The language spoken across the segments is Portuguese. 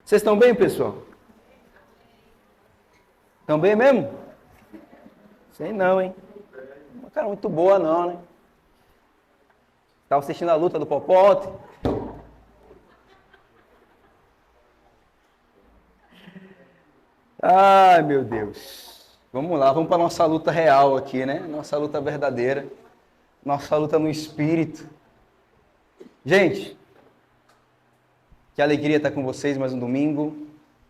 Vocês estão bem, pessoal? Estão bem mesmo? Sei não, hein? Uma cara muito boa não, né? Estava assistindo a luta do Popote. Ai, meu Deus. Vamos lá, vamos para a nossa luta real aqui, né? Nossa luta verdadeira. Nossa luta no espírito. Gente, que alegria estar com vocês mais um domingo,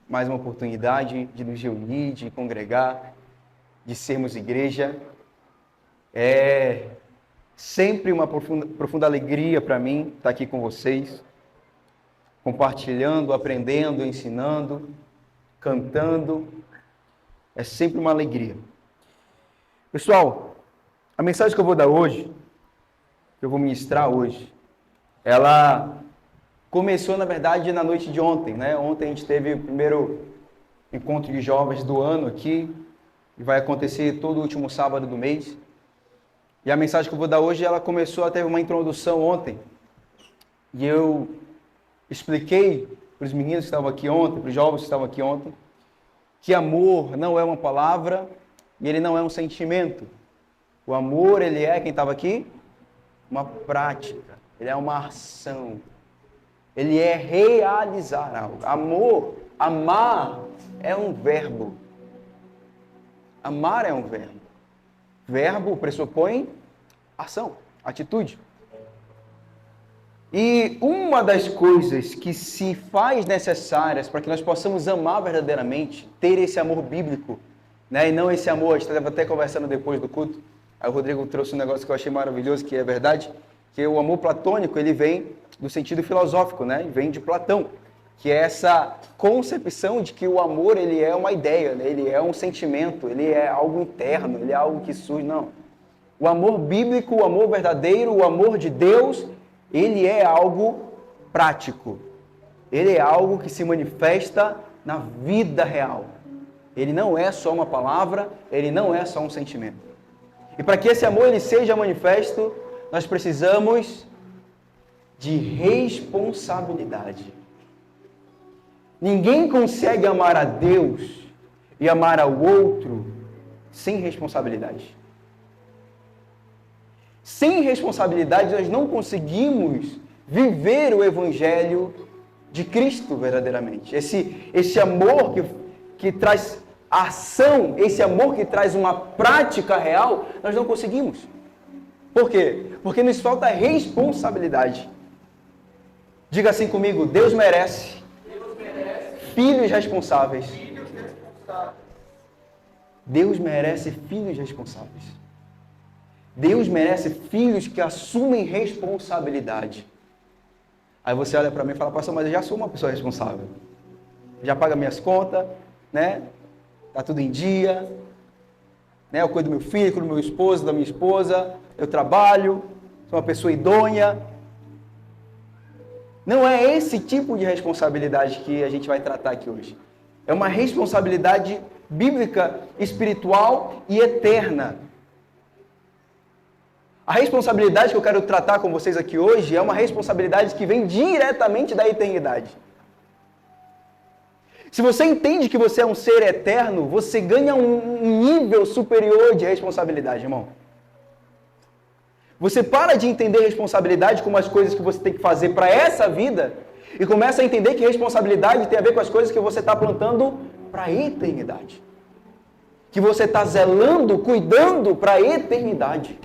mais uma oportunidade de nos reunir, de congregar, de sermos igreja. É sempre uma profunda alegria para mim estar aqui com vocês, compartilhando, aprendendo, ensinando, cantando. É sempre uma alegria. Pessoal, a mensagem que eu vou dar hoje, que eu vou ministrar hoje, ela começou, na verdade, na noite de ontem, né? Ontem a gente teve o primeiro encontro de jovens do ano aqui, e vai acontecer todo o último sábado do mês. E a mensagem que eu vou dar hoje, ela começou a ter uma introdução ontem. E eu expliquei para os meninos que estavam aqui ontem, para os jovens que estavam aqui ontem, que amor não é uma palavra e ele não é um sentimento. O amor, ele é, quem estava aqui? Uma prática. Ele é uma ação. Ele é realizar algo. Amor, amar é um verbo. Amar é um verbo. Verbo pressupõe ação, atitude. E uma das coisas que se faz necessárias para que nós possamos amar verdadeiramente, ter esse amor bíblico, né? E não esse amor, a gente estava até conversando depois do culto, aí o Rodrigo trouxe um negócio que eu achei maravilhoso, que é verdade, que o amor platônico, ele vem do sentido filosófico, né? Vem de Platão, que é essa concepção de que o amor, ele é uma ideia, né? Ele é um sentimento, ele é algo interno, ele é algo que surge, não. O amor bíblico, o amor verdadeiro, o amor de Deus, ele é algo prático. Ele é algo que se manifesta na vida real. Ele não é só uma palavra, ele não é só um sentimento. E para que esse amor ele seja manifesto, nós precisamos de responsabilidade. Ninguém consegue amar a Deus e amar ao outro sem responsabilidade. Sem responsabilidade, nós não conseguimos viver o Evangelho de Cristo verdadeiramente. Esse amor que traz ação, esse amor que traz uma prática real, nós não conseguimos. Por quê? Porque nos falta responsabilidade. Diga assim comigo, Deus merece filhos responsáveis. Deus merece filhos responsáveis. Deus merece filhos que assumem responsabilidade. Aí você olha para mim e fala, pastor, mas eu já sou uma pessoa responsável. Já pago minhas contas, né? Tá tudo em dia. Né? Eu cuido do meu filho, cuido do meu esposo, da minha esposa. Eu trabalho, sou uma pessoa idônea. Não é esse tipo de responsabilidade que a gente vai tratar aqui hoje. É uma responsabilidade bíblica, espiritual e eterna. A responsabilidade que eu quero tratar com vocês aqui hoje é uma responsabilidade que vem diretamente da eternidade. Se você entende que você é um ser eterno, você ganha um nível superior de responsabilidade, irmão. Você para de entender responsabilidade como as coisas que você tem que fazer para essa vida e começa a entender que responsabilidade tem a ver com as coisas que você está plantando para a eternidade. Que você está zelando, cuidando para a eternidade.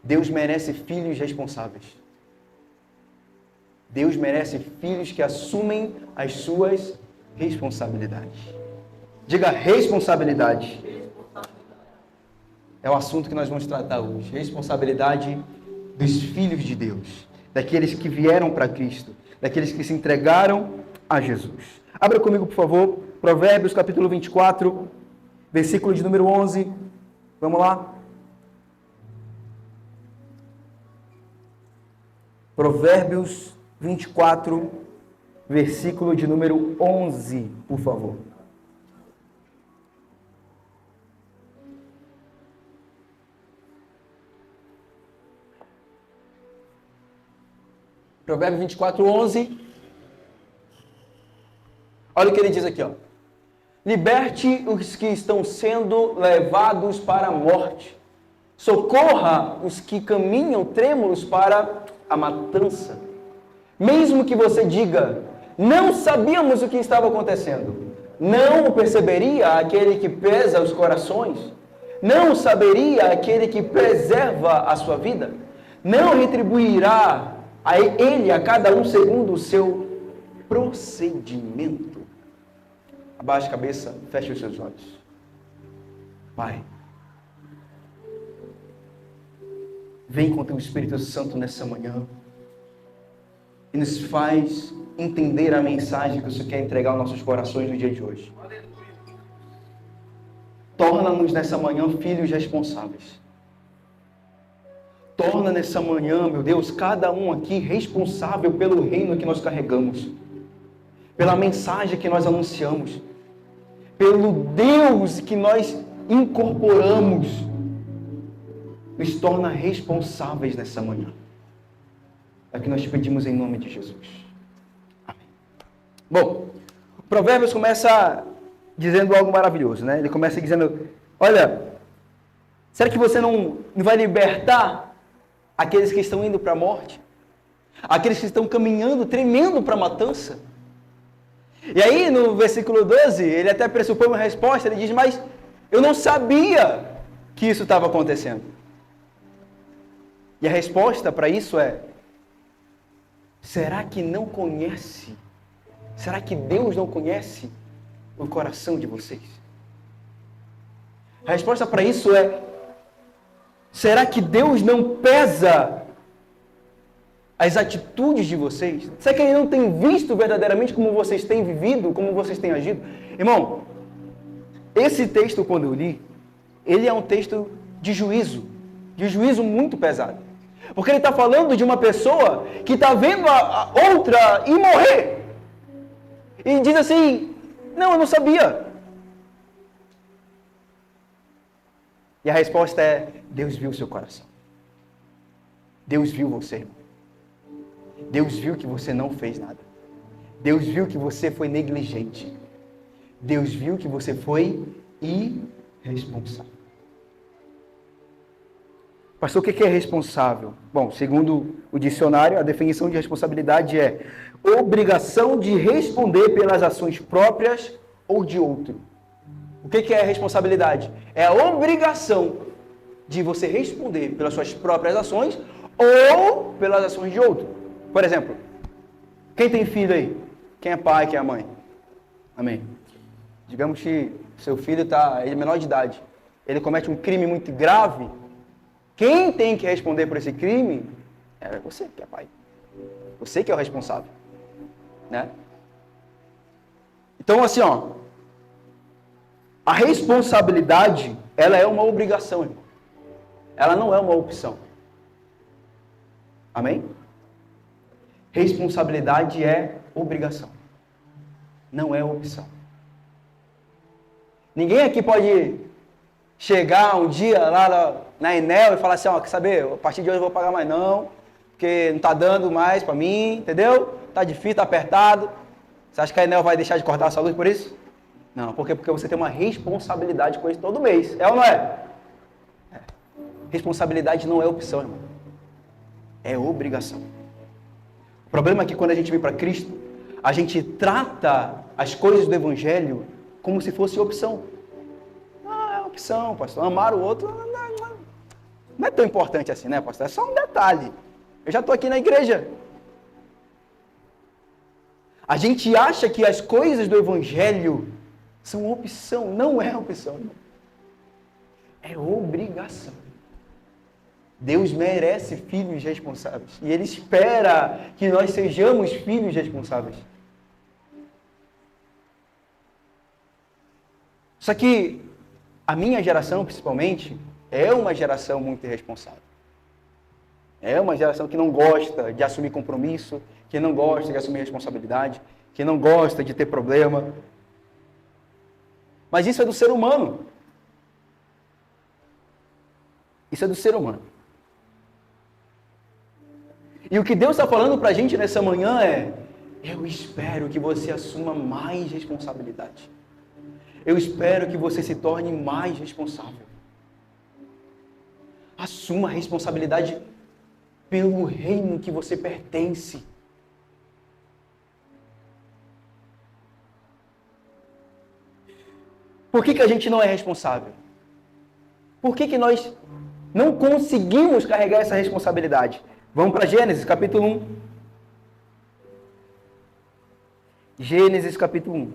Deus merece filhos responsáveis. Deus merece filhos que assumem as suas responsabilidades. Diga responsabilidade. É o assunto que nós vamos tratar hoje. Responsabilidade dos filhos de Deus. Daqueles que vieram para Cristo. Daqueles que se entregaram a Jesus. Abra comigo, por favor, Provérbios capítulo 24, versículo de número 11. Vamos lá? Provérbios 24, versículo de número 11, por favor. Provérbios 24, 11, Olha o que ele diz aqui, ó. Liberte os que estão sendo levados para a morte. Socorra os que caminham trêmulos para a matança. Mesmo que você diga, não sabíamos o que estava acontecendo. Não o perceberia aquele que pesa os corações? Não saberia aquele que preserva a sua vida? Não retribuirá a ele, a cada um, segundo o seu procedimento? Abaixe a cabeça, feche os seus olhos. Pai, vem com teu Espírito Santo nessa manhã e nos faz entender a mensagem que o Senhor quer entregar aos nossos corações no dia de hoje. Torna-nos nessa manhã filhos responsáveis. Torna nessa manhã, meu Deus, cada um aqui responsável pelo reino que nós carregamos, pela mensagem que nós anunciamos, pelo Deus que nós incorporamos. Nos torna responsáveis nessa manhã. É o que nós te pedimos em nome de Jesus. Amém. Bom, o Provérbios começa dizendo algo maravilhoso, né? Ele começa dizendo, olha, será que você não vai libertar aqueles que estão indo para a morte? Aqueles que estão caminhando, tremendo para a matança? E aí, no versículo 12, ele até pressupõe uma resposta, ele diz, mas eu não sabia que isso estava acontecendo. E a resposta para isso é, será que não conhece? Será que Deus não conhece o coração de vocês? A resposta para isso é, será que Deus não pesa as atitudes de vocês? Será que Ele não tem visto verdadeiramente como vocês têm vivido, como vocês têm agido? Irmão, esse texto, quando eu li, ele é um texto de juízo muito pesado. Porque ele está falando de uma pessoa que está vendo a outra ir morrer. E diz assim, não, eu não sabia. E a resposta é, Deus viu o seu coração. Deus viu você, irmão. Deus viu que você não fez nada. Deus viu que você foi negligente. Deus viu que você foi irresponsável. Pastor, o que é responsável? Bom, segundo o dicionário, a definição de responsabilidade é obrigação de responder pelas ações próprias ou de outro. O que é responsabilidade? É a obrigação de você responder pelas suas próprias ações ou pelas ações de outro. Por exemplo, quem tem filho aí? Quem é pai, quem é mãe? Amém. Digamos que seu filho ele é menor de idade. Ele comete um crime muito grave. Quem tem que responder por esse crime é você, que é pai. Você que é o responsável. Né? Então, assim, ó, a responsabilidade, ela é uma obrigação, irmão. Ela não é uma opção. Amém? Responsabilidade é obrigação. Não é opção. Ninguém aqui pode chegar um dia lá na Enel e falar assim, ó, quer saber, a partir de hoje eu vou pagar mais não, porque não está dando mais para mim, entendeu? Está difícil, está apertado. Você acha que a Enel vai deixar de cortar a sua luz por isso? Não, porque você tem uma responsabilidade com isso todo mês. É ou não é? É. Responsabilidade não é opção, irmão. É obrigação. O problema é que quando a gente vem para Cristo, a gente trata as coisas do Evangelho como se fosse opção. Ah, é opção, pastor. Amar o outro não é tão importante assim, né, pastor? É só um detalhe. Eu já estou aqui na igreja. A gente acha que as coisas do Evangelho são opção. Não é opção, irmão. É obrigação. Deus merece filhos responsáveis. E Ele espera que nós sejamos filhos responsáveis. Só que a minha geração, principalmente, é uma geração muito irresponsável. É uma geração que não gosta de assumir compromisso, que não gosta de assumir responsabilidade, que não gosta de ter problema. Mas isso é do ser humano. Isso é do ser humano. E o que Deus está falando para a gente nessa manhã é, Eu espero que você assuma mais responsabilidade. Eu espero que você se torne mais responsável. Assuma a responsabilidade pelo reino que você pertence. Por que a gente não é responsável? Por que nós não conseguimos carregar essa responsabilidade? Vamos para Gênesis, capítulo 1. Gênesis, capítulo 1.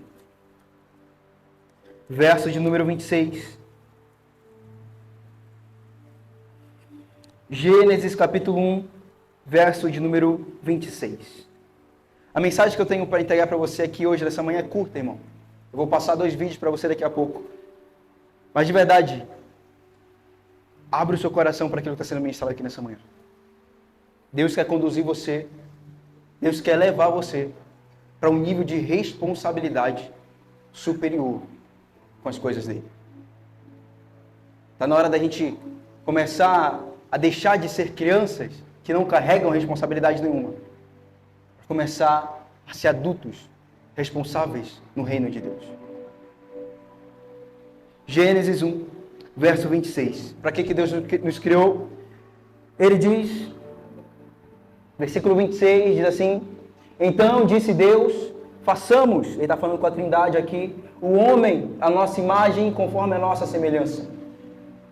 Verso de número 26. Gênesis, capítulo 1, verso de número 26. A mensagem que eu tenho para entregar para você aqui hoje, nessa manhã, é curta, irmão. Eu vou passar 2 vídeos para você daqui a pouco. Mas de verdade, abra o seu coração para aquilo que está sendo ministrado aqui nessa manhã. Deus quer conduzir você. Deus quer levar você para um nível de responsabilidade superior com as coisas dele. Está na hora da gente começar a deixar de ser crianças que não carregam responsabilidade nenhuma. Começar a ser adultos responsáveis no reino de Deus. Gênesis 1, verso 26. Para que Deus nos criou? Ele diz, versículo 26, diz assim: então disse Deus, façamos, ele está falando com a Trindade aqui, o homem, a nossa imagem, conforme a nossa semelhança.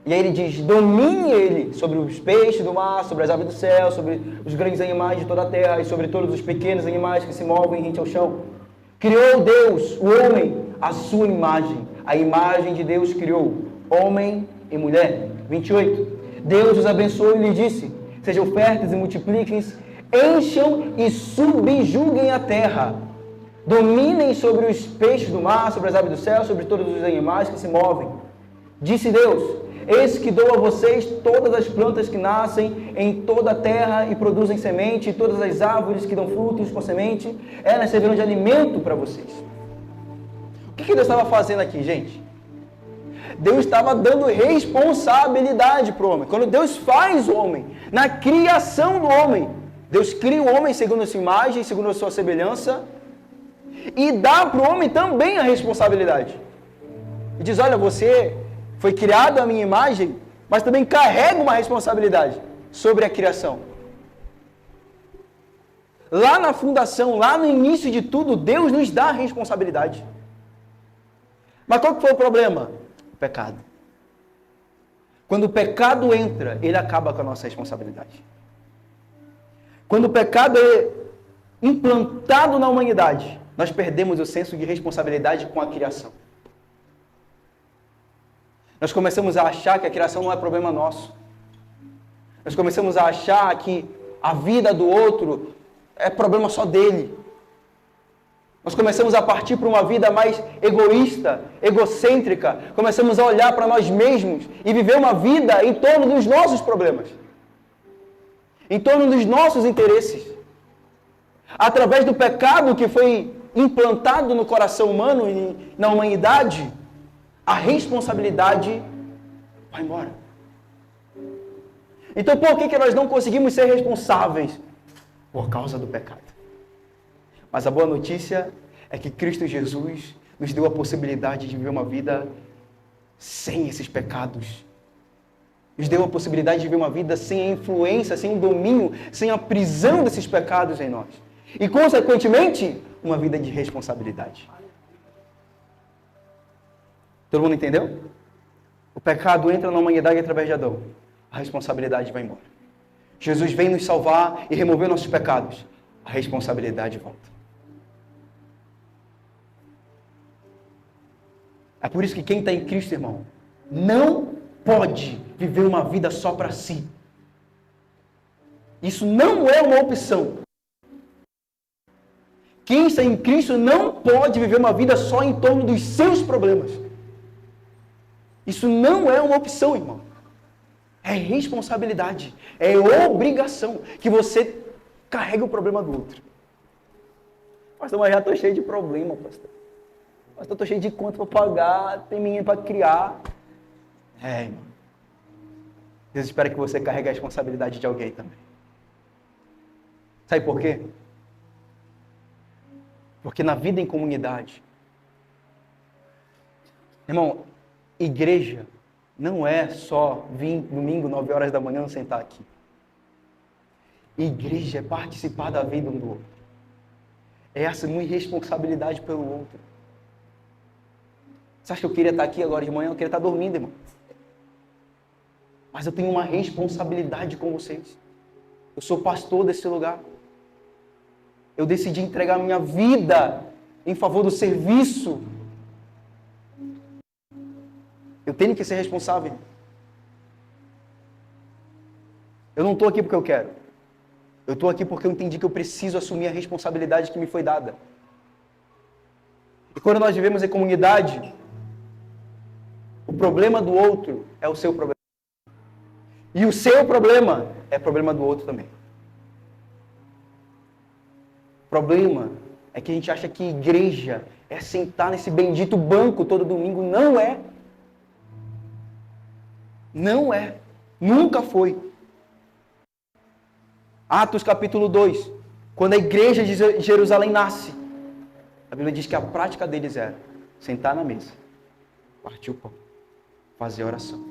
E aí ele diz, domine ele sobre os peixes do mar, sobre as aves do céu, sobre os grandes animais de toda a terra e sobre todos os pequenos animais que se movem rente ao chão. Criou Deus, o homem, a sua imagem. A imagem de Deus criou, homem e mulher. 28. Deus os abençoou e lhes disse, sejam férteis e multipliquem-se, encham e subjuguem a terra. Dominem sobre os peixes do mar, sobre as aves do céu, sobre todos os animais que se movem. Disse Deus, eis que dou a vocês todas as plantas que nascem em toda a terra e produzem semente, e todas as árvores que dão frutos com semente, elas servirão de alimento para vocês. O que Deus estava fazendo aqui, gente? Deus estava dando responsabilidade para o homem. Quando Deus faz o homem, na criação do homem, Deus cria o homem segundo a sua imagem, segundo a sua semelhança, e dá para o homem também a responsabilidade. E diz, olha, você foi criado à minha imagem, mas também carrega uma responsabilidade sobre a criação. Lá na fundação, lá no início de tudo, Deus nos dá a responsabilidade. Mas qual que foi o problema? O pecado. Quando o pecado entra, ele acaba com a nossa responsabilidade. Quando o pecado é implantado na humanidade, nós perdemos o senso de responsabilidade com a criação. Nós começamos a achar que a criação não é problema nosso. Nós começamos a achar que a vida do outro é problema só dele. Nós começamos a partir para uma vida mais egoísta, egocêntrica. Começamos a olhar para nós mesmos e viver uma vida em torno dos nossos problemas. Em torno dos nossos interesses. Através do pecado que foi implantado no coração humano e na humanidade, a responsabilidade vai embora. Então, por que nós não conseguimos ser responsáveis? Por causa do pecado. Mas a boa notícia é que Cristo Jesus nos deu a possibilidade de viver uma vida sem esses pecados. Nos deu a possibilidade de viver uma vida sem a influência, sem o domínio, sem a prisão desses pecados em nós. E, consequentemente, uma vida de responsabilidade. Todo mundo entendeu? O pecado entra na humanidade através de Adão. A responsabilidade vai embora. Jesus vem nos salvar e remover nossos pecados. A responsabilidade volta. É por isso que quem está em Cristo, irmão, não pode viver uma vida só para si. Isso não é uma opção. Quem está em Cristo não pode viver uma vida só em torno dos seus problemas. Isso não é uma opção, irmão. É responsabilidade, é obrigação que você carrega o problema do outro. Pastor, mas já estou cheio de problema, pastor. Pastor, estou cheio de conta para pagar, tem menino para criar. Irmão. Deus espera que você carregue a responsabilidade de alguém também. Sabe por quê? Porque na vida em comunidade, irmão, igreja não é só vir domingo, 9 horas da manhã, sentar aqui. Igreja é participar da vida um do outro. É assumir responsabilidade pelo outro. Você acha que eu queria estar aqui agora de manhã? Eu queria estar dormindo, irmão. Mas eu tenho uma responsabilidade com vocês. Eu sou pastor desse lugar. Eu decidi entregar minha vida em favor do serviço. Eu tenho que ser responsável. Eu não estou aqui porque eu quero. Eu estou aqui porque eu entendi que eu preciso assumir a responsabilidade que me foi dada. E quando nós vivemos em comunidade, o problema do outro é o seu problema. E o seu problema é problema do outro também. O problema é que a gente acha que igreja é sentar nesse bendito banco todo domingo. Não é. Não é. Nunca foi. Atos capítulo 2. Quando a igreja de Jerusalém nasce, a Bíblia diz que a prática deles era sentar na mesa, partir o pão, fazer oração,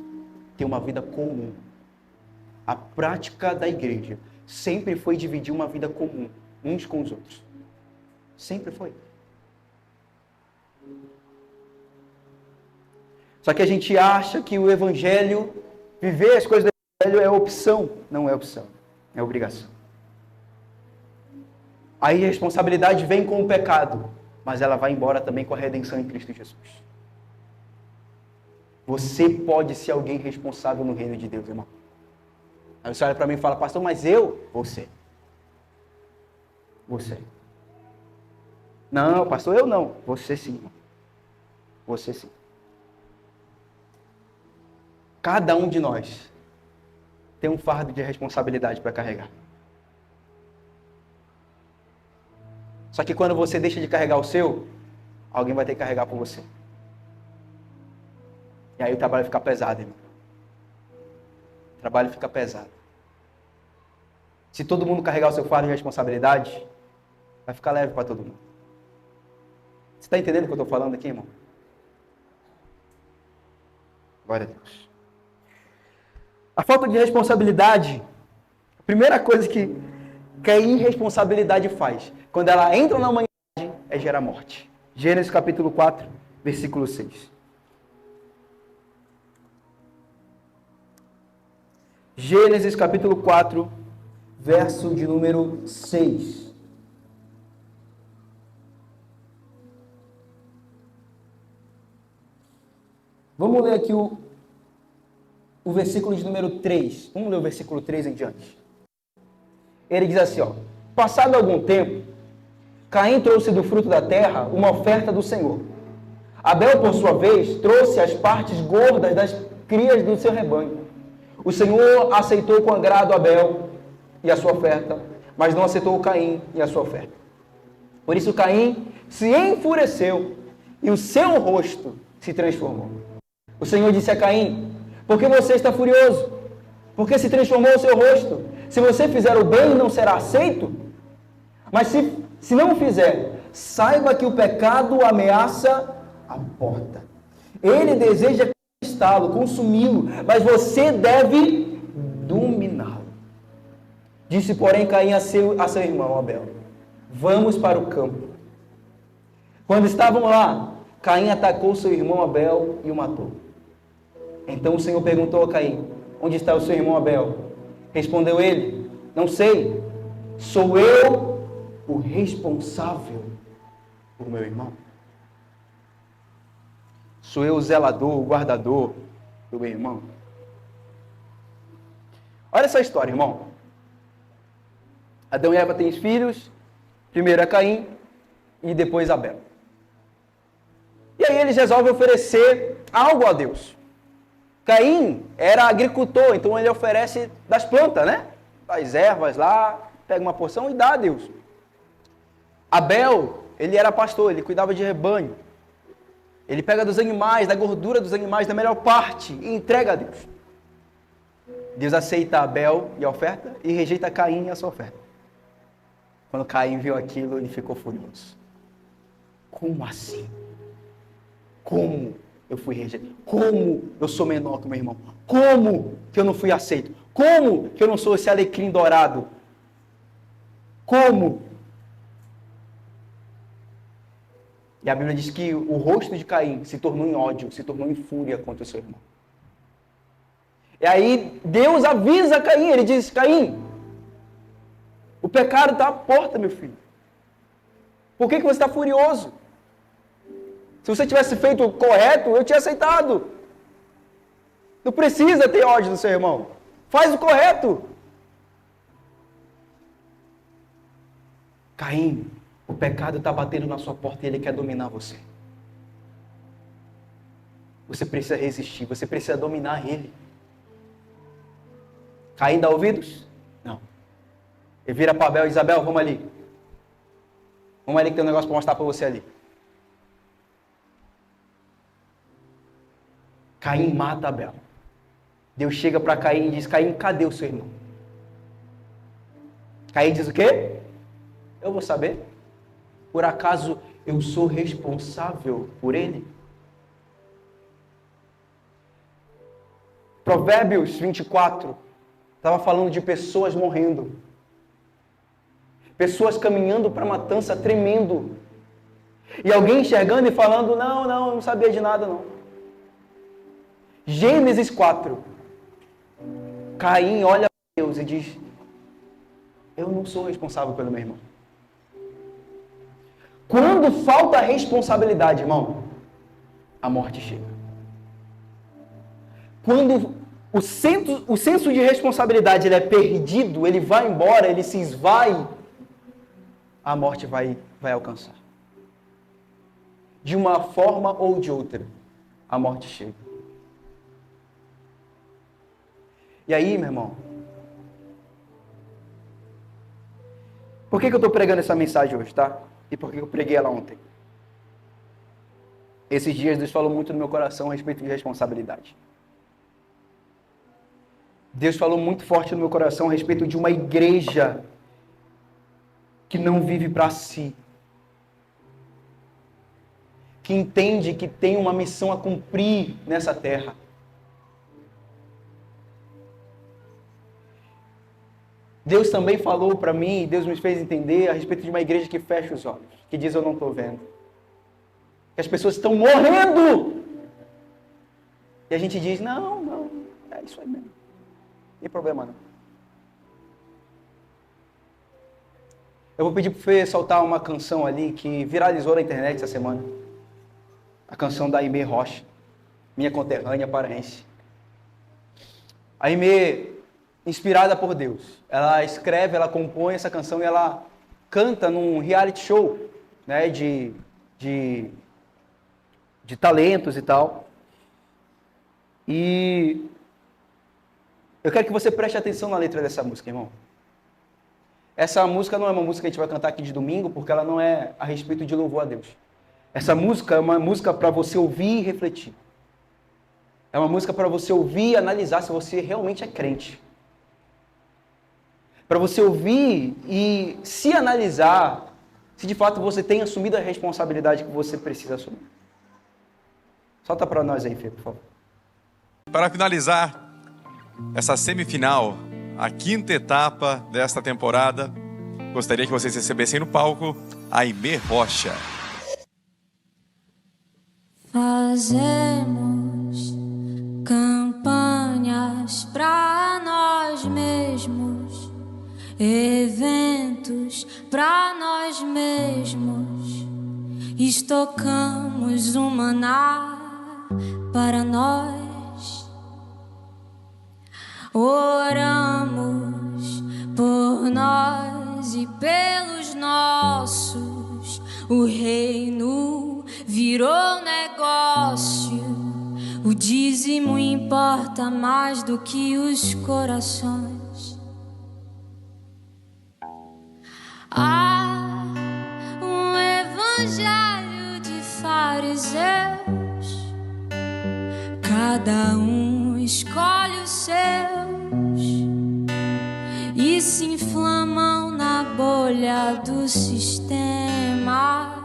ter uma vida comum. A prática da igreja sempre foi dividir uma vida comum, uns com os outros. Sempre foi. Só que a gente acha que o evangelho, viver as coisas do evangelho é opção. Não é opção, é obrigação. Aí a responsabilidade vem com o pecado, mas ela vai embora também com a redenção em Cristo Jesus. Você pode ser alguém responsável no reino de Deus, irmão. Aí você olha para mim e fala, pastor, mas eu? Você. Não, pastor, eu não. Você sim, irmão. Você sim. Cada um de nós tem um fardo de responsabilidade para carregar. Só que quando você deixa de carregar o seu, alguém vai ter que carregar por você. E aí o trabalho fica pesado, irmão. O trabalho fica pesado. Se todo mundo carregar o seu fardo de responsabilidade, vai ficar leve para todo mundo. Você está entendendo o que eu estou falando aqui, irmão? Glória a Deus. A falta de responsabilidade, a primeira coisa que a irresponsabilidade faz, quando ela entra na humanidade, é gerar morte. Gênesis capítulo 4, versículo 6. Gênesis capítulo 4, verso de número 6. Vamos ler aqui o versículo de número 3. Vamos ler o versículo 3 em diante. Ele diz assim, ó. Passado algum tempo, Caim trouxe do fruto da terra uma oferta do Senhor. Abel, por sua vez, trouxe as partes gordas das crias do seu rebanho. O Senhor aceitou com agrado Abel e a sua oferta, mas não aceitou Caim e a sua oferta. Por isso Caim se enfureceu e o seu rosto se transformou. O Senhor disse a Caim, por que você está furioso? Por que se transformou o seu rosto? Se você fizer o bem, não será aceito? Mas se não fizer, saiba que o pecado ameaça a porta. Ele deseja conquistá-lo, consumi-lo, mas você deve dominá-lo. Disse, porém, Caim a seu irmão Abel, vamos para o campo. Quando estavam lá, Caim atacou seu irmão Abel e o matou. Então o Senhor perguntou a Caim, onde está o seu irmão Abel? Respondeu ele, não sei, sou eu o responsável por meu irmão? Sou eu o zelador, o guardador do meu irmão? Olha essa história, irmão. Adão e Eva têm filhos, primeiro é Caim e depois Abel. E aí eles resolvem oferecer algo a Deus. Caim era agricultor, então ele oferece das plantas, né? Das ervas lá, pega uma porção e dá a Deus. Abel, ele era pastor, ele cuidava de rebanho. Ele pega dos animais, da gordura dos animais, da melhor parte, e entrega a Deus. Deus aceita Abel e a oferta e rejeita Caim e a sua oferta. Quando Caim viu aquilo, ele ficou furioso. Como assim? Como eu fui rejeitado? Como eu sou menor que o meu irmão? Como que eu não fui aceito? Como que eu não sou esse alecrim dourado? Como? E a Bíblia diz que o rosto de Caim se tornou em ódio, se tornou em fúria contra o seu irmão. E aí Deus avisa Caim, ele diz, Caim, o pecado está à porta, meu filho. Por que você está furioso? Se você tivesse feito o correto, eu tinha aceitado. Não precisa ter ódio do seu irmão. Faz o correto. Caim, o pecado está batendo na sua porta e ele quer dominar você. Você precisa resistir, você precisa dominar ele. Caim dá ouvidos? Não. Ele vira para Abel e diz, Abel, vamos ali. Vamos ali que tem um negócio para mostrar para você ali. Caim mata Abel. Deus chega para Caim e diz, Caim, cadê o seu irmão? Caim diz o quê? Eu vou saber. Por acaso eu sou responsável por ele? Provérbios 24 estava falando de pessoas morrendo. Pessoas caminhando para a matança, tremendo. E alguém enxergando e falando, não, eu não sabia de nada não. Gênesis 4. Caim olha para Deus e diz, eu não sou responsável pelo meu irmão. Quando falta responsabilidade, irmão, a morte chega. Quando o senso de responsabilidade ele é perdido, ele vai embora, ele se esvai, a morte vai alcançar. De uma forma ou de outra, a morte chega. E aí, meu irmão, por que eu estou pregando essa mensagem hoje, tá? E por que eu preguei ela ontem? Esses dias Deus falou muito no meu coração a respeito de responsabilidade. Deus falou muito forte no meu coração a respeito de uma igreja que não vive para si. Que entende que tem uma missão a cumprir nessa terra. Deus também falou para mim, Deus me fez entender a respeito de uma igreja que fecha os olhos, que diz eu não estou vendo. Que as pessoas estão morrendo. E a gente diz, não, é isso aí mesmo. Não tem problema não. Eu vou pedir para o Fê soltar uma canção ali que viralizou na internet essa semana. A canção da Aimee Rocha, minha conterrânea paraense. A Aimee, inspirada por Deus, ela escreve, ela compõe essa canção e ela canta num reality show, né, de talentos e tal. E eu quero que você preste atenção na letra dessa música, irmão. Essa música não é uma música que a gente vai cantar aqui de domingo, porque ela não é a respeito de louvor a Deus. Essa música é uma música para você ouvir e refletir. É uma música para você ouvir e analisar se você realmente é crente. Para você ouvir e se analisar se de fato você tem assumido a responsabilidade que você precisa assumir. Solta para nós aí, Fê, por favor. Para finalizar essa semifinal, a quinta etapa desta temporada, gostaria que vocês recebessem no palco a Aimee Rocha. Fazemos campanhas para nós mesmos, eventos para nós mesmos, estocamos o maná para nós, oramos por nós e pelos nossos, o reino virou negócio, o dízimo importa mais do que os corações. Há um evangelho de fariseus, cada um escolhe os seus e se inflamam na bolha do sistema.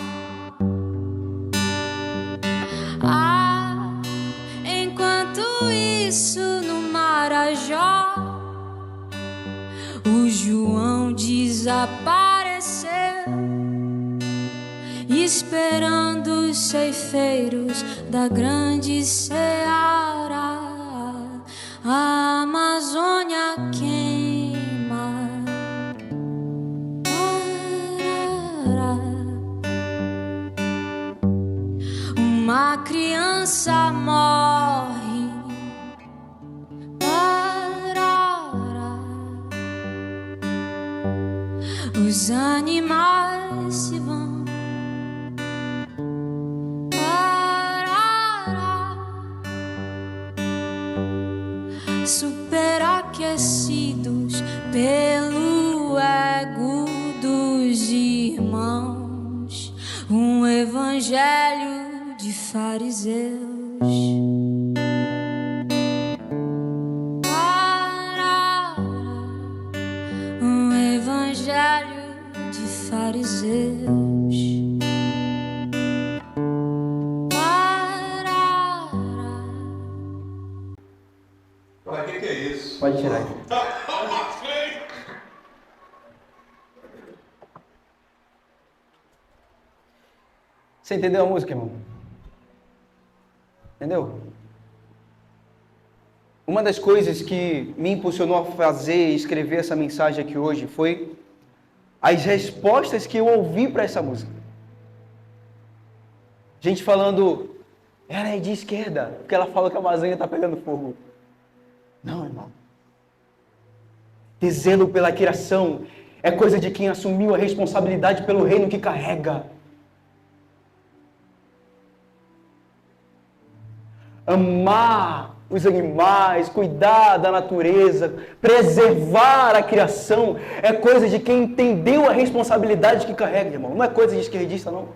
apareceu, esperando os ceifeiros da grande seara. A Amazônia queima, uma criança morre, os animais se vão, superaquecidos pelo ego dos irmãos, um evangelho de fariseus. Um evangelho de fariseus. Para que é isso? Pode tirar. Você entendeu a música, irmão? Entendeu? Uma das coisas que me impulsionou a fazer e escrever essa mensagem aqui hoje foi as respostas que eu ouvi para essa música. Gente falando, ela é de esquerda, porque ela fala que a Amazônia está pegando fogo. Não, irmão. Ter zelo pela criação é coisa de quem assumiu a responsabilidade pelo reino que carrega. Amar os animais, cuidar da natureza, preservar a criação, é coisa de quem entendeu a responsabilidade que carrega, irmão. Não é coisa de esquerdista, não.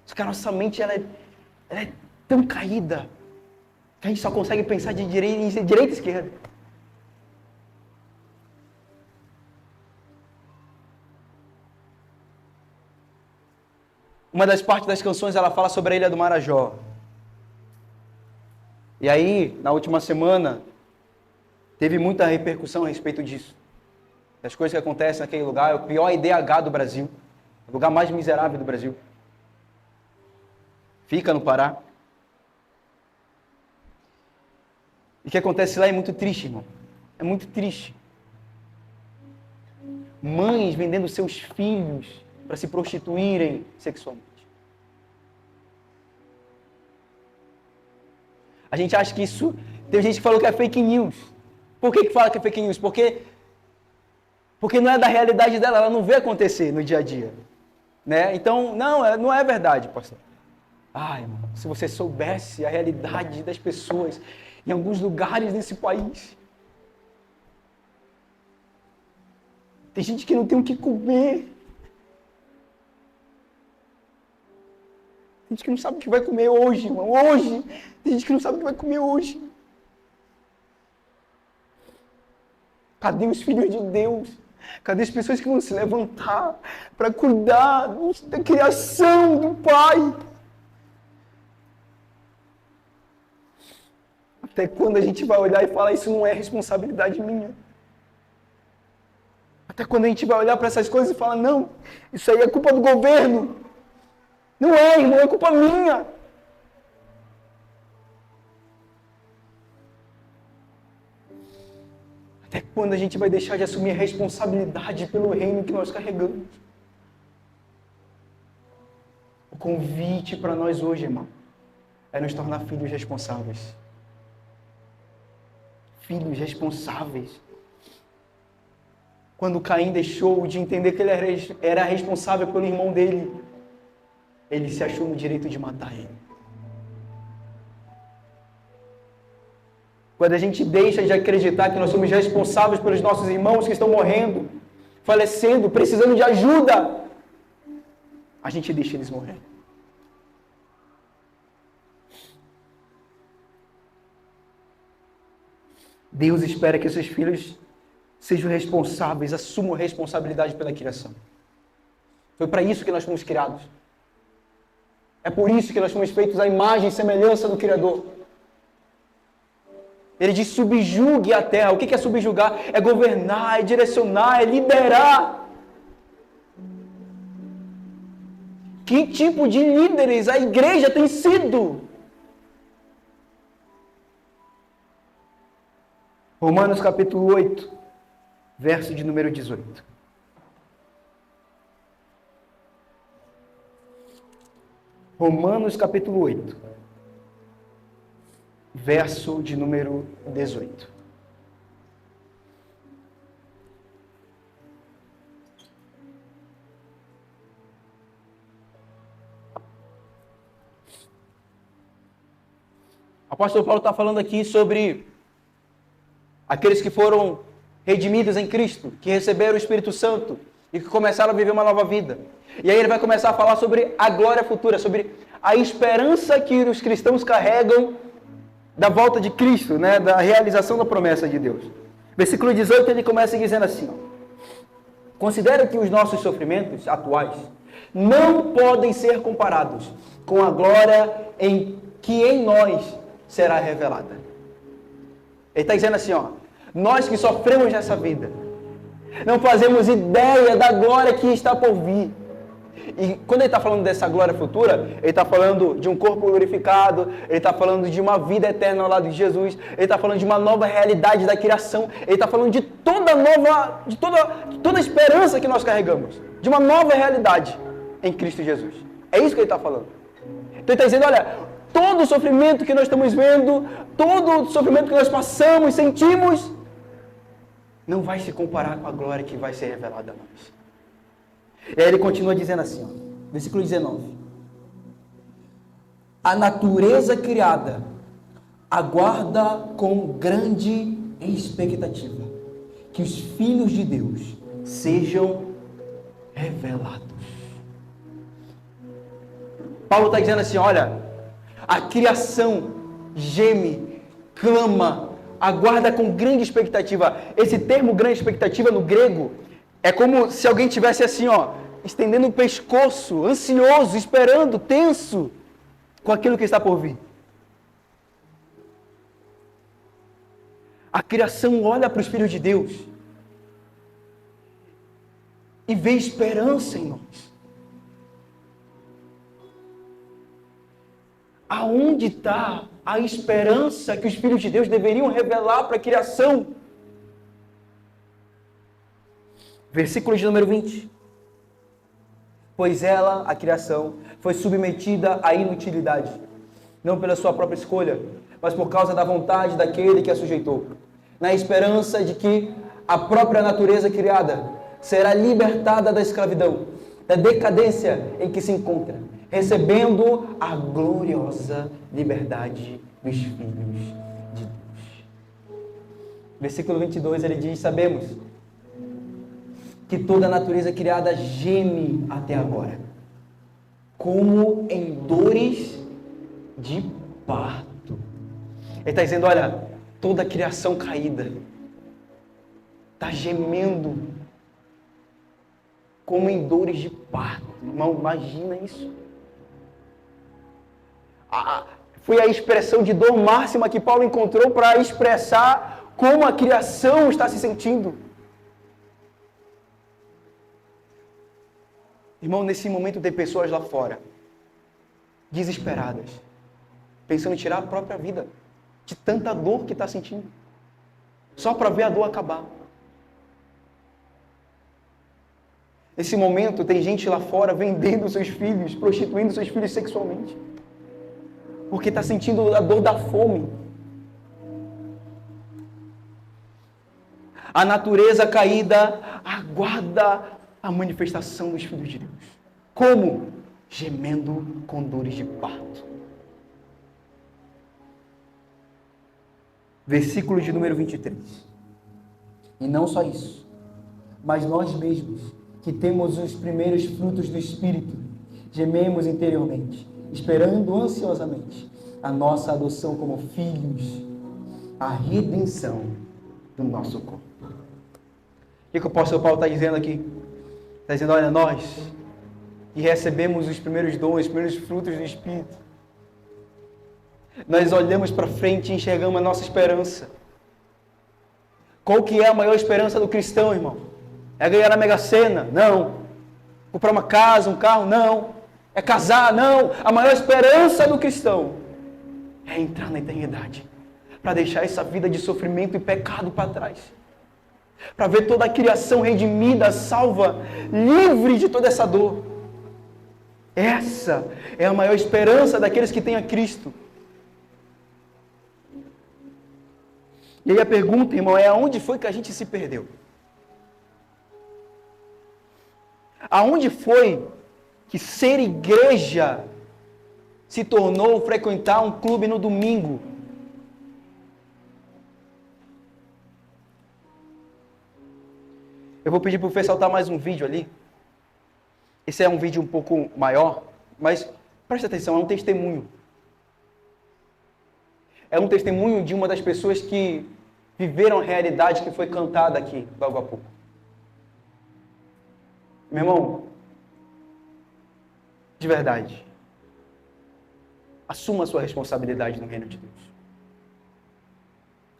Porque a nossa mente ela é tão caída que a gente só consegue pensar de direita e esquerda. Uma das partes das canções ela fala sobre a Ilha do Marajó. E aí, na última semana, teve muita repercussão a respeito disso. As coisas que acontecem naquele lugar, é o pior IDH do Brasil. O lugar mais miserável do Brasil. Fica no Pará. E o que acontece lá é muito triste, irmão. É muito triste. Mães vendendo seus filhos para se prostituírem sexualmente. A gente acha que isso... Tem gente que falou que é fake news. Por que fala que é fake news? Porque não é da realidade dela, ela não vê acontecer no dia a dia. Né? Então, não é verdade, pastor. Ai, irmão, se você soubesse a realidade das pessoas em alguns lugares desse país. Tem gente que não tem o que comer. Tem gente que não sabe o que vai comer hoje, irmão. Hoje. Tem gente que não sabe o que vai comer hoje. Cadê os filhos de Deus? Cadê as pessoas que vão se levantar para cuidar da criação do Pai? Até quando a gente vai olhar e falar, isso não é responsabilidade minha? Até quando a gente vai olhar para essas coisas e falar, não, isso aí é culpa do governo. Não é, irmão, é culpa minha. Até quando a gente vai deixar de assumir a responsabilidade pelo reino que nós carregamos? O convite para nós hoje, irmão, é nos tornar filhos responsáveis. Filhos responsáveis. Quando Caim deixou de entender que ele era responsável pelo irmão dele, ele se achou no direito de matar ele. Quando a gente deixa de acreditar que nós somos responsáveis pelos nossos irmãos que estão morrendo, falecendo, precisando de ajuda, a gente deixa eles morrerem. Deus espera que seus filhos sejam responsáveis, assumam a responsabilidade pela criação. Foi para isso que nós fomos criados. É por isso que nós fomos feitos à imagem e semelhança do Criador. Ele diz subjugue a terra. O que é subjugar? É governar, é direcionar, é liderar. Que tipo de líderes a igreja tem sido? Romanos capítulo 8, verso de número 18. Romanos capítulo 8, verso de número 18. O apóstolo Paulo está falando aqui sobre aqueles que foram redimidos em Cristo, que receberam o Espírito Santo e que começaram a viver uma nova vida. E aí ele vai começar a falar sobre a glória futura, sobre a esperança que os cristãos carregam da volta de Cristo, né, da realização da promessa de Deus. Versículo 18 ele começa dizendo assim: considera que os nossos sofrimentos atuais não podem ser comparados com a glória que em nós será revelada. Ele está dizendo assim, nós que sofremos nessa vida, não fazemos ideia da glória que está por vir. E quando ele está falando dessa glória futura, ele está falando de um corpo glorificado, ele está falando de uma vida eterna ao lado de Jesus, ele está falando de uma nova realidade da criação, ele está falando de toda a esperança que nós carregamos, de uma nova realidade em Cristo Jesus. É isso que ele está falando. Então ele está dizendo, olha, todo o sofrimento que nós estamos vendo, todo o sofrimento que nós passamos, sentimos, não vai se comparar com a glória que vai ser revelada a nós. E aí ele continua dizendo assim, versículo 19. A natureza criada aguarda com grande expectativa que os filhos de Deus sejam revelados. Paulo está dizendo assim, olha, a criação geme, clama, aguarda com grande expectativa. Esse termo grande expectativa no grego é como se alguém tivesse assim, estendendo o pescoço, ansioso, esperando, tenso, com aquilo que está por vir. A criação olha para os filhos de Deus e vê esperança em nós. Aonde está a esperança que os filhos de Deus deveriam revelar para a criação? Versículo de número 20. Pois ela, a criação, foi submetida à inutilidade, não pela sua própria escolha, mas por causa da vontade daquele que a sujeitou, na esperança de que a própria natureza criada será libertada da escravidão, da decadência em que se encontra, recebendo a gloriosa liberdade dos filhos de Deus. Versículo 22, ele diz, sabemos que toda a natureza criada geme até agora, como em dores de parto. Ele está dizendo, olha, toda a criação caída está gemendo como em dores de parto. Irmão, imagina isso. Foi a expressão de dor máxima que Paulo encontrou para expressar como a criação está se sentindo. Irmão, nesse momento tem pessoas lá fora, desesperadas, pensando em tirar a própria vida, de tanta dor que está sentindo, só para ver a dor acabar. Nesse momento tem gente lá fora vendendo seus filhos, prostituindo seus filhos sexualmente, porque está sentindo a dor da fome. A natureza caída aguarda a manifestação dos filhos de Deus. Como? Gemendo com dores de parto. Versículo de número 23. E não só isso, mas nós mesmos, que temos os primeiros frutos do Espírito, gememos interiormente, esperando ansiosamente a nossa adoção como filhos, a redenção do nosso corpo. O que o apóstolo Paulo está dizendo aqui? Está dizendo, olha, nós que recebemos os primeiros dons, os primeiros frutos do Espírito, nós olhamos para frente e enxergamos a nossa esperança. Qual que é a maior esperança do cristão, irmão? É ganhar a Mega Sena? Não. Comprar uma casa, um carro? Não. É casar? Não. A maior esperança do cristão é entrar na eternidade, para deixar essa vida de sofrimento e pecado para trás, para ver toda a criação redimida, salva, livre de toda essa dor. Essa é a maior esperança daqueles que têm a Cristo. E aí a pergunta, irmão, é aonde foi que a gente se perdeu? Aonde foi que ser igreja se tornou frequentar um clube no domingo? Eu vou pedir para o Fê soltar mais um vídeo ali. Esse é um vídeo um pouco maior, mas preste atenção, é um testemunho. É um testemunho de uma das pessoas que viveram a realidade que foi cantada aqui, logo a pouco. Meu irmão, de verdade, assuma a sua responsabilidade no reino de Deus.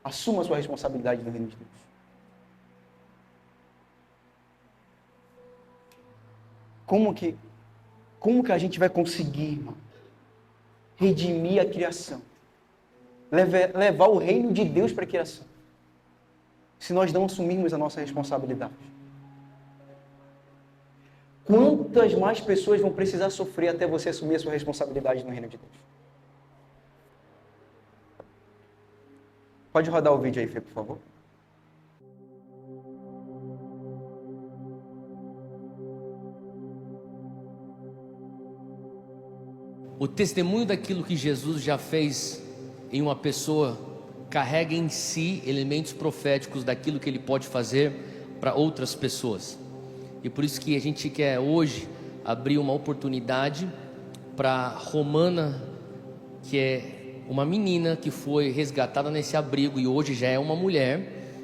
Assuma a sua responsabilidade no reino de Deus. Como que a gente vai conseguir, irmão, redimir a criação? Levar o reino de Deus para a criação, se nós não assumirmos a nossa responsabilidade? Quantas mais pessoas vão precisar sofrer até você assumir a sua responsabilidade no reino de Deus? Pode rodar o vídeo aí, Fê, por favor. O testemunho daquilo que Jesus já fez em uma pessoa carrega em si elementos proféticos daquilo que ele pode fazer para outras pessoas. E por isso que a gente quer hoje abrir uma oportunidade para Romana, que é uma menina que foi resgatada nesse abrigo e hoje já é uma mulher,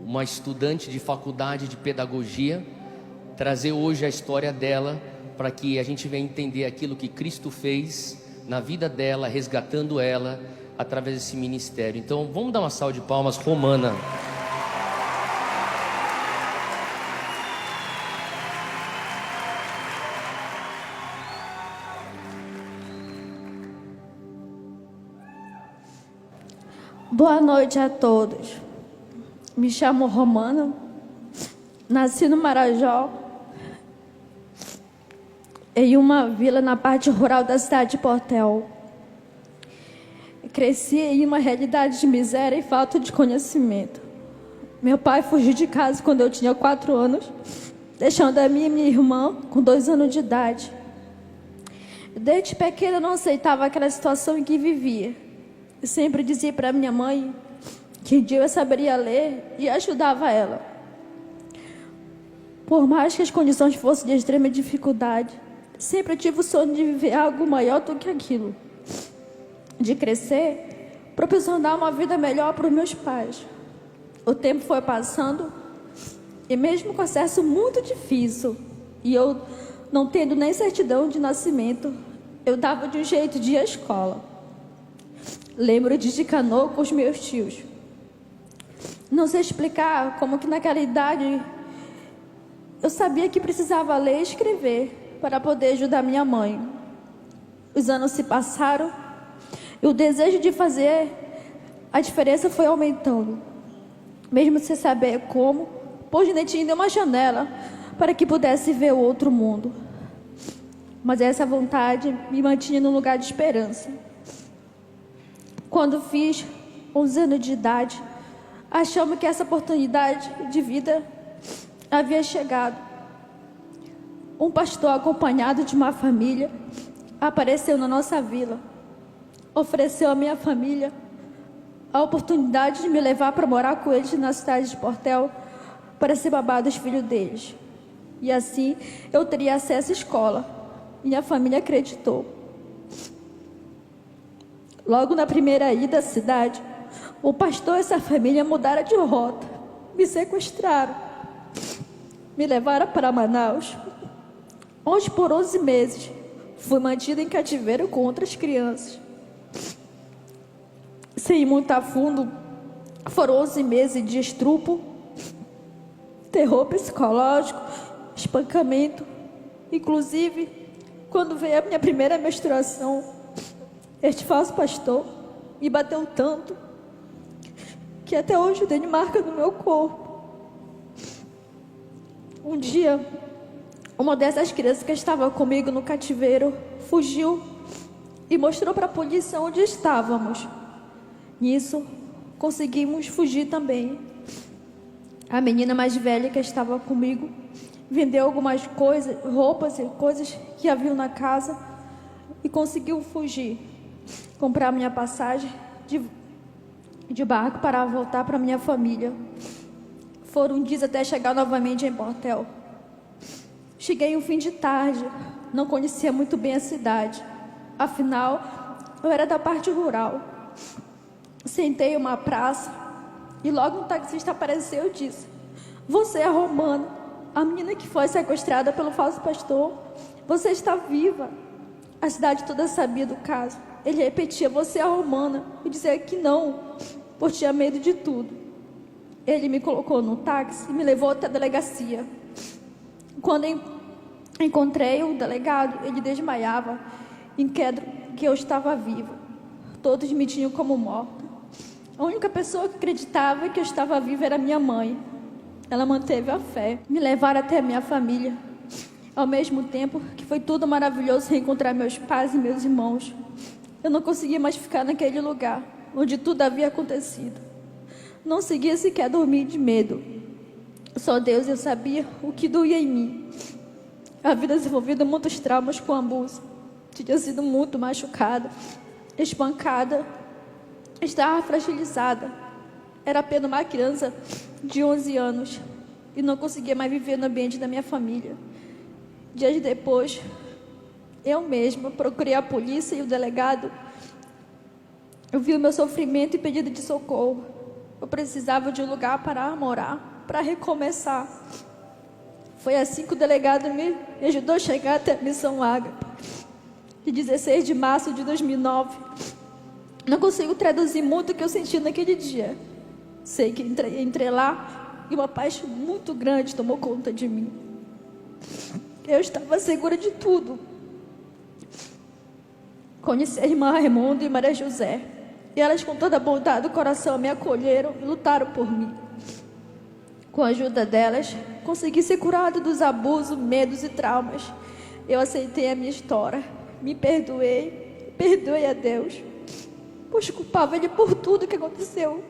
uma estudante de faculdade de pedagogia, trazer hoje a história dela para que a gente venha entender aquilo que Cristo fez na vida dela, resgatando ela através desse ministério. Então vamos dar uma salva de palmas, Romana. Boa noite a todos. Me chamo Romana, nasci no Marajó, em uma vila na parte rural da cidade de Portel. Cresci em uma realidade de miséria e falta de conhecimento. Meu pai fugiu de casa quando eu tinha 4 anos, deixando a minha e minha irmã com 2 anos de idade. Desde pequena eu não aceitava aquela situação em que vivia. Eu sempre dizia para minha mãe que um dia eu saberia ler e ajudava ela. Por mais que as condições fossem de extrema dificuldade, sempre tive o sonho de viver algo maior do que aquilo. De crescer, proporcionar uma vida melhor para os meus pais. O tempo foi passando e mesmo com acesso muito difícil, e eu não tendo nem certidão de nascimento, eu dava de um jeito de ir à escola. Lembro de ir de canoa com os meus tios. Não sei explicar como que naquela idade eu sabia que precisava ler e escrever para poder ajudar minha mãe. Os anos se passaram e o desejo de fazer a diferença foi aumentando. Mesmo sem saber como, pôs netinho em uma janela para que pudesse ver o outro mundo. Mas essa vontade me mantinha num lugar de esperança. Quando fiz 11 anos de idade, achamos que essa oportunidade de vida havia chegado. Um pastor acompanhado de uma família apareceu na nossa vila. Ofereceu à minha família a oportunidade de me levar para morar com eles na cidade de Portel para ser babá dos filhos deles. E assim eu teria acesso à escola. Minha família acreditou. Logo na primeira ida à cidade, o pastor e essa família mudaram de rota, me sequestraram, me levaram para Manaus, onde por 11 meses fui mantida em cativeiro com outras crianças. sem ir muito a fundo, foram 11 meses de estrupo, terror psicológico, espancamento. Inclusive, quando veio a minha primeira menstruação, este falso pastor me bateu tanto que até hoje tem marca no meu corpo. Um dia, uma dessas crianças que estava comigo no cativeiro fugiu e mostrou para a polícia onde estávamos. Nisso, conseguimos fugir também. A menina mais velha que estava comigo vendeu algumas coisas, roupas e coisas que haviam na casa e conseguiu fugir. Comprar minha passagem de barco para voltar para minha família. Foram dias até chegar novamente em Portel. Cheguei um fim de tarde, não conhecia muito bem a cidade. Afinal, eu era da parte rural. Sentei em uma praça e logo um taxista apareceu e disse: "Você é a Romana, a menina que foi sequestrada pelo falso pastor. Você está viva." A cidade toda sabia do caso. Ele repetia: "Você é a Romana." Eu dizia que não, por tinha medo de tudo. Ele me colocou no táxi e me levou até a delegacia. Quando encontrei o delegado, ele desmaiava, incrédulo que eu estava viva. Todos me tinham como morta. A única pessoa que acreditava que eu estava viva era minha mãe. Ela manteve a fé. Me levaram até a minha família. Ao mesmo tempo que foi tudo maravilhoso reencontrar meus pais e meus irmãos, eu não conseguia mais ficar naquele lugar onde tudo havia acontecido. Não conseguia sequer dormir de medo. Só Deus eu sabia o que doía em mim. Havia desenvolvido muitos traumas com abuso. Tinha sido muito machucada, espancada, estava fragilizada. Era apenas uma criança de 11 anos e não conseguia mais viver no ambiente da minha família. Dias depois, eu mesma procurei a polícia e o delegado. Eu vi o meu sofrimento e pedido de socorro. Eu precisava de um lugar para morar, para recomeçar. Foi assim que o delegado me ajudou a chegar até a Missão Ágape, de 16 de março de 2009. Não consigo traduzir muito o que eu senti naquele dia. Sei que entrei lá e uma paz muito grande tomou conta de mim. Eu estava segura de tudo. Conheci a irmã Raimundo e Maria José, e elas com toda a bondade do coração me acolheram e lutaram por mim. Com a ajuda delas, consegui ser curada dos abusos, medos e traumas. Eu aceitei a minha história, me perdoei a Deus, pois culpava Ele por tudo que aconteceu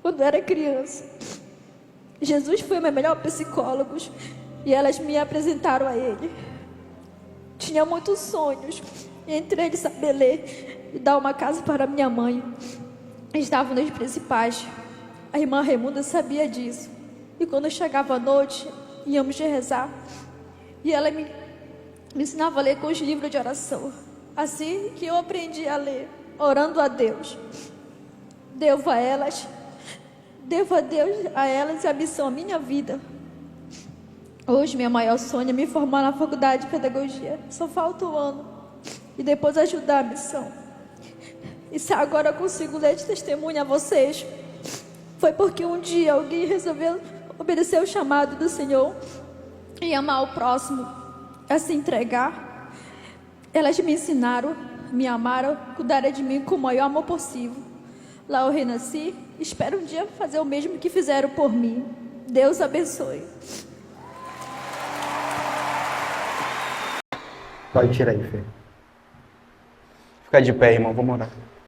quando era criança. Jesus foi o meu melhor psicólogo e elas me apresentaram a Ele. Tinha muitos sonhos, entre eles saber ler e dar uma casa para minha mãe. Estavam nos principais. A irmã Raimunda sabia disso. E quando chegava a noite, íamos rezar. E ela me ensinava a ler com os livros de oração. Assim que eu aprendi a ler, orando a Deus. Devo a Deus a elas e a missão, a minha vida. Hoje, minha maior sonho é me formar na faculdade de pedagogia. Só falta um ano. E depois ajudar a missão. E se agora eu consigo ler de testemunho a vocês, foi porque um dia alguém resolveu obedecer o chamado do Senhor e amar o próximo, a se entregar. Elas me ensinaram, me amaram, cuidaram de mim com o maior amor possível. Lá eu renasci, espero um dia fazer o mesmo que fizeram por mim. Deus abençoe. Pode tirar aí, Fê. Fica de pé, irmão, vamos orar.